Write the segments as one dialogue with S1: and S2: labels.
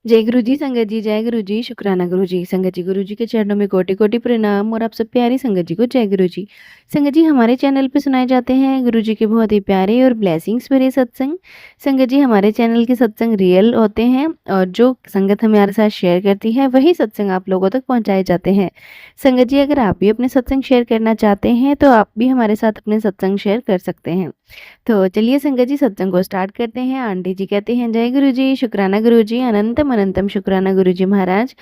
S1: जय गुरु जी संगत जी, जय गुरु जी, शुक्राना गुरु जी। संगत जी, गुरु जी के चरणों में कोटि-कोटि प्रणाम और आप सब प्यारी संगत जी को जय गुरु जी। संगत जी, हमारे चैनल पे सुनाए जाते हैं गुरु जी के बहुत ही प्यारे और ब्लेसिंग्स भरे सत्संग। संगत जी, हमारे चैनल के सत्संग रियल होते हैं और जो संगत हमारे साथ शेयर करती है, वही सत्संग आप लोगों तक पहुँचाए जाते हैं। संगत जी, अगर आप भी अपने सत्संग शेयर करना चाहते हैं, तो आप भी हमारे साथ अपने सत्संग शेयर कर सकते हैं। तो चलिए संगत जी सत्संग को स्टार्ट करते हैं। आंटी जी कहते हैं जय गुरु जी, शुक्राना गुरु जी, अनंतम अनंतम शुक्राना गुरु जी महाराज।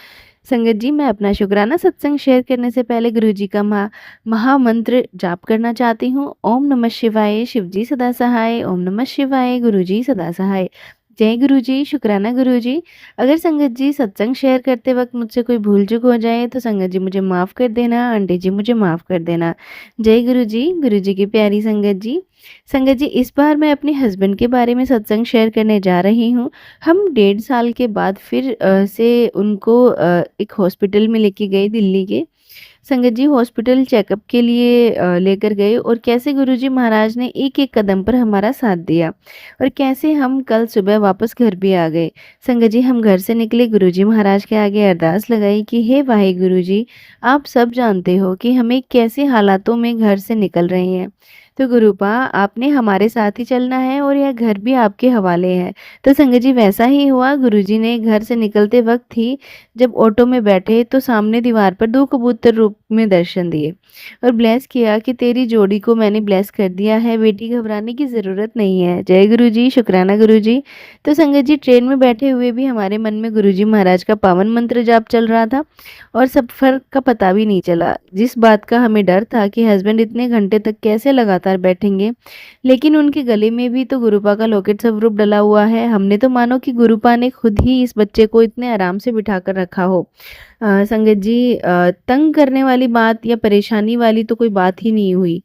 S1: संगत जी मैं अपना शुक्राना सत्संग शेयर करने से पहले गुरु जी का महामंत्र जाप करना चाहती हूँ। ओम नमः शिवाय, शिव जी सदा सहाय। ओम नमः शिवाय, गुरु जी सदा सहाय। जय गुरु जी, शुक्राना गुरु जी। अगर संगत जी सत्संग शेयर करते वक्त मुझसे कोई भूल चूक हो जाए तो संगत जी मुझे माफ़ कर देना, आंटी जी मुझे माफ़ कर देना। जय गुरु जी की प्यारी संगत जी। संगत जी इस बार मैं अपने हस्बैंड के बारे में सत्संग शेयर करने जा रही हूँ। हम 1.5 साल के बाद फिर से उनको एक हॉस्पिटल में लेके गए दिल्ली के। संगत जी हॉस्पिटल चेकअप के लिए लेकर गए और कैसे गुरुजी महाराज ने एक-एक कदम पर हमारा साथ दिया और कैसे हम कल सुबह वापस घर भी आ गए। संगत जी हम घर से निकले गुरुजी महाराज के आगे अरदास लगाई कि हे वाहेगुरु जी, आप सब जानते हो कि हमें कैसे हालातों में घर से निकल रहे हैं। तो गुरुपा आपने हमारे साथ ही चलना है और यह घर भी आपके हवाले है। तो संगत जी वैसा ही हुआ। गुरुजी ने घर से निकलते वक्त ही जब ऑटो में बैठे तो सामने दीवार पर 2 कबूतर रूप में दर्शन दिए और ब्लेस किया कि तेरी जोड़ी को मैंने ब्लेस कर दिया है, बेटी घबराने की ज़रूरत नहीं है। जय गुरु जी, शुक्राना गुरु जी। तो संगत जी ट्रेन में बैठे हुए भी हमारे मन में गुरुजी महाराज का पावन मंत्र जाप चल रहा था और सफ़र का पता भी नहीं चला। जिस बात का हमें डर था कि हस्बैंड इतने घंटे तक कैसे लगातार बैठेंगे, लेकिन उनके गले में भी तो गुरुपा का लॉकेट स्वरूप डला हुआ है। हमने तो मानो कि गुरुपा ने खुद ही इस बच्चे को इतने आराम से बिठा कर रखा हो। संगत जी तंग करने वाली बात या परेशानी वाली तो कोई बात ही नहीं हुई।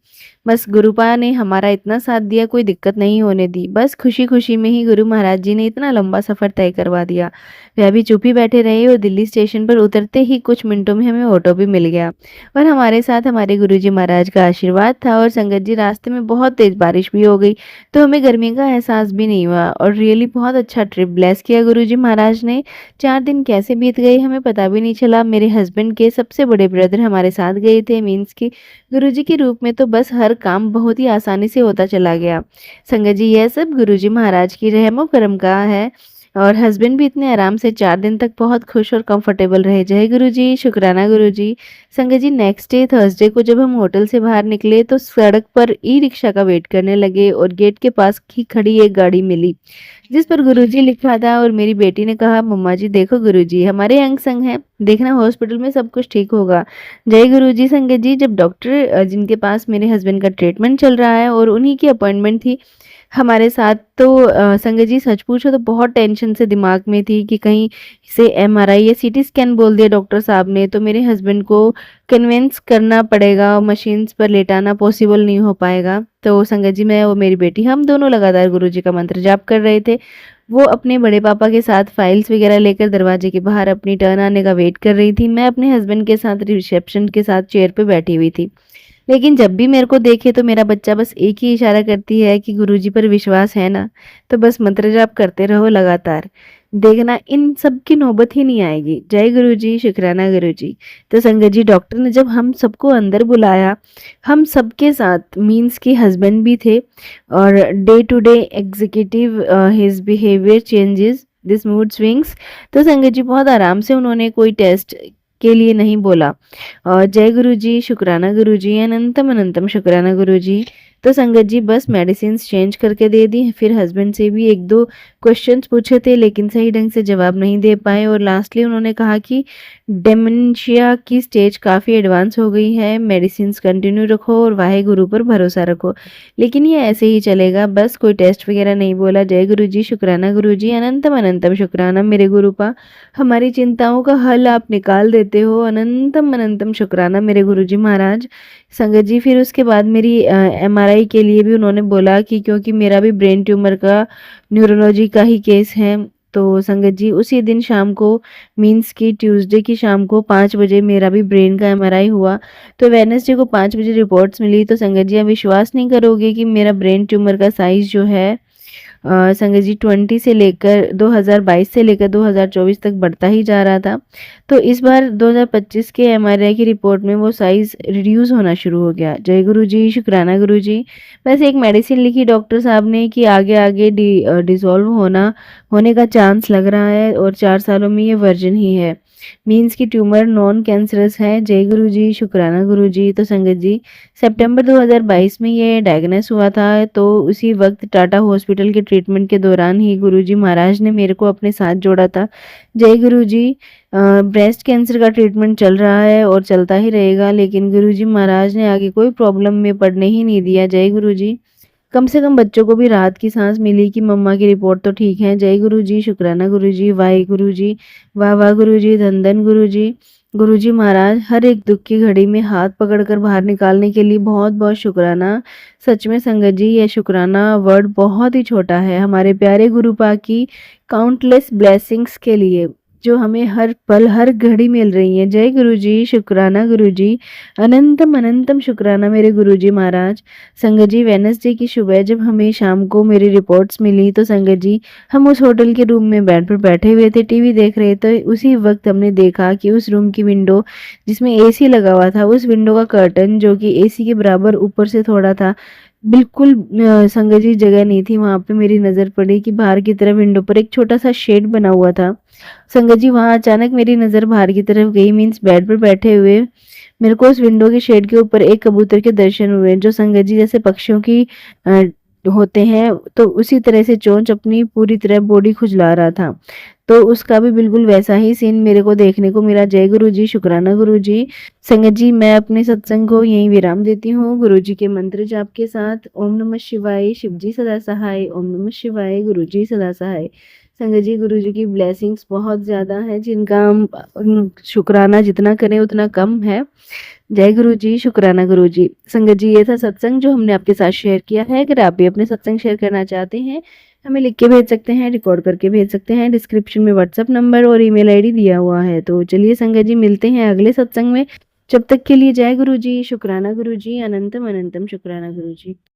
S1: बस गुरुपा ने हमारा इतना साथ दिया, कोई दिक्कत नहीं होने दी। बस खुशी-खुशी में ही गुरु महाराज जी ने इतना लंबा सफ़र तय करवा दिया। वह भी चुप ही बैठे रहे और दिल्ली स्टेशन पर उतरते ही कुछ मिनटों में हमें ऑटो भी मिल गया और हमारे साथ हमारे गुरुजी महाराज का आशीर्वाद था। और संगत जी रास्ते में बहुत तेज़ बारिश भी हो गई, तो हमें गर्मी का एहसास भी नहीं हुआ और रियली बहुत अच्छा ट्रिप ब्लेस किया गुरुजी महाराज ने। 4 दिन कैसे बीत गए हमें पता भी नहीं चला। मेरे हस्बैंड के सबसे बड़े ब्रदर हमारे साथ गए थे, मीन्स कि गुरुजी के रूप में, तो बस हर काम बहुत ही आसानी से होता चला गया। संगत जी यह सब गुरुजी महाराज की रहमो करम का है और हस्बैंड भी इतने आराम से 4 दिन तक बहुत खुश और कंफर्टेबल रहे। जय गुरुजी, शुक्राना गुरुजी। संगत जी नेक्स्ट डे थर्सडे को जब हम होटल से बाहर निकले तो सड़क पर ई-रिक्शा का वेट करने लगे और गेट के पास ही खड़ी एक गाड़ी मिली जिस पर गुरुजी लिखा था और मेरी बेटी ने कहा मम्मा जी देखो गुरुजी हमारे अंग संग हैं, देखना हॉस्पिटल में सब कुछ ठीक होगा। जय गुरुजी। संगत जी जब डॉक्टर जिनके पास मेरे हस्बैंड का ट्रीटमेंट चल रहा है और उन्हीं की अपॉइंटमेंट थी हमारे साथ, तो संगत जी सच पूछो तो बहुत टेंशन से दिमाग में थी कि कहीं से एमआरआई या सीटी स्कैन बोल दिया डॉक्टर साहब ने तो मेरे हस्बैंड को कन्विंस करना पड़ेगा और मशीन्स पर लेटाना पॉसिबल नहीं हो पाएगा। तो संगत जी मैं और मेरी बेटी हम दोनों लगातार गुरुजी का मंत्र जाप कर रहे थे। वो अपने बड़े पापा के साथ फाइल्स वगैरह लेकर दरवाजे के बाहर अपनी टर्न आने का वेट कर रही थी। मैं अपने हस्बैंड के साथ रिसेप्शन के साथ चेयर पे बैठी हुई थी। लेकिन जब भी मेरे को देखे तो मेरा बच्चा बस एक ही इशारा करती है कि गुरुजी पर विश्वास है ना, तो बस मंत्र जाप करते रहो लगातार, देखना इन सब की नौबत ही नहीं आएगी। जय गुरुजी, शुक्राना गुरुजी। तो संगत जी डॉक्टर ने जब हम सबको अंदर बुलाया, हम सबके साथ मीन्स कि हस्बैंड भी थे और day to day executive his behaviour changes this mood swings. तो संगत जी बहुत आराम से उन्होंने कोई टेस्ट के लिए नहीं बोला और जय गुरुजी, शुक्राना गुरुजी, अनंतम अनंतम शुक्राना गुरुजी। तो संगत जी बस मेडिसिन्स चेंज करके दे दी। फिर हस्बैंड से भी 1-2 क्वेश्चंस पूछे थे लेकिन सही ढंग से जवाब नहीं दे पाए और लास्टली उन्होंने कहा कि डिमेंशिया की स्टेज काफ़ी एडवांस हो गई है, मेडिसिन्स कंटिन्यू रखो और वाहे गुरु पर भरोसा रखो। लेकिन ये ऐसे ही चलेगा, बस कोई टेस्ट वगैरह नहीं बोला। जय गुरुजी, शुक्राना गुरुजी, अनंतम अनंतम शुक्राना मेरे गुरुपा, हमारी चिंताओं का हल आप निकाल देते हो। अनंतम अनंतम शुक्राना मेरे गुरुजी महाराज। संगत जी फिर उसके बाद मेरी एमआरआई के लिए भी उन्होंने बोला कि क्योंकि मेरा भी ब्रेन ट्यूमर का न्यूरोलॉजी का ही केस है। तो संगत जी उसी दिन शाम को मीन्स कि ट्यूसडे की शाम को 5 बजे मेरा भी ब्रेन का एमआरआई हुआ। तो वेडनेसडे को 5 बजे रिपोर्ट्स मिली। तो संगत जी आप विश्वास नहीं करोगे कि मेरा ब्रेन ट्यूमर का साइज़ जो है संगत जी 2022 से लेकर 2024 तक बढ़ता ही जा रहा था। तो इस बार 2025 के एमआरआई की रिपोर्ट में वो साइज़ रिड्यूस होना शुरू हो गया। जय गुरु जी, शुक्राना गुरु जी। वैसे एक मेडिसिन लिखी डॉक्टर साहब ने कि आगे-आगे डिसॉल्व होने का चांस लग रहा है और 4 सालों में ये वर्जन ही है। मीन्स कि ट्यूमर नॉन कैंसरस है। जय गुरु जी, शुक्राना गुरु जी। तो संगत जी सितंबर 2022 में ये डायग्नोस हुआ था, तो उसी वक्त टाटा हॉस्पिटल के ट्रीटमेंट के दौरान ही गुरुजी महाराज ने मेरे को अपने साथ जोड़ा था। जय गुरु जी। ब्रेस्ट कैंसर का ट्रीटमेंट चल रहा है और चलता ही रहेगा, लेकिन गुरुजी महाराज ने आगे कोई प्रॉब्लम में पड़ने ही नहीं दिया। जय गुरु जी। कम से कम बच्चों को भी राहत की सांस मिली कि मम्मा की रिपोर्ट तो ठीक है। जय गुरु जी, शुक्राना गुरु जी, वाहे गुरु जी, वाह वाह गुरु जी, धन धन गुरु जी। गुरु जी महाराज हर एक दुख की घड़ी में हाथ पकड़कर बाहर निकालने के लिए बहुत बहुत शुक्राना। सच में संगत जी ये शुक्राना वर्ड बहुत ही छोटा है हमारे प्यारे गुरु पाक की काउंटलेस ब्लेसिंग्स के लिए, जो हमें हर पल हर घड़ी मिल रही हैं। जय गुरु जी, शुक्राना गुरु जी, अनंतम अनंतम शुक्राना मेरे गुरु जी महाराज। संगत जी वेडनेसडे की सुबह जब हमें शाम को मेरी रिपोर्ट्स मिली, तो संगत जी हम उस होटल के रूम में बेड पर बैठे हुए थे, टीवी देख रहे थे। उसी वक्त हमने देखा कि उस रूम की विंडो जिसमें एसी लगा हुआ था, उस विंडो का कर्टन जो कि एसी के बराबर ऊपर से थोड़ा था, बिल्कुल संगत जी जगह नहीं थी वहाँ पे। मेरी नज़र पड़ी कि बाहर की तरफ विंडो पर एक छोटा सा शेड बना हुआ था। संगत जी वहाँ अचानक मेरी नज़र बाहर की तरफ गई, मीन्स बेड पर बैठे हुए मेरे को उस विंडो के शेड के ऊपर एक कबूतर के दर्शन हुए, जो संगत जी जैसे पक्षियों की होते हैं, तो उसी तरह से चोंच अपनी पूरी तरह बॉडी खुजला रहा था। तो उसका भी बिल्कुल वैसा ही सीन मेरे को देखने को मिला। जय गुरु जी, शुक्राना गुरु जी। संगत जी मैं अपने सत्संग को यहीं विराम देती हूँ गुरु जी के मंत्र जाप के साथ। ओम नमः शिवाय, शिव जी सदा सहाय। ओम नमः शिवाय, गुरु जी सदा सहाय। संगत जी गुरु जी की ब्लेसिंग्स बहुत ज़्यादा हैं, जिनका हम शुक्राना जितना करें उतना कम है। जय गुरु जी, शुक्राना गुरु जी। संगत जी ये था सत्संग जो हमने आपके साथ शेयर किया है। अगर आप भी अपने सत्संग शेयर करना चाहते हैं, हमें लिख के भेज सकते हैं, रिकॉर्ड करके भेज सकते हैं। डिस्क्रिप्शन में व्हाट्सएप नंबर और ईमेल आईडी दिया हुआ है। तो चलिए संगत जी मिलते हैं अगले सत्संग में। जब तक के लिए जय गुरु जी, शुक्राना गुरु जी, अनंतम अनंतम शुक्राना गुरु जी।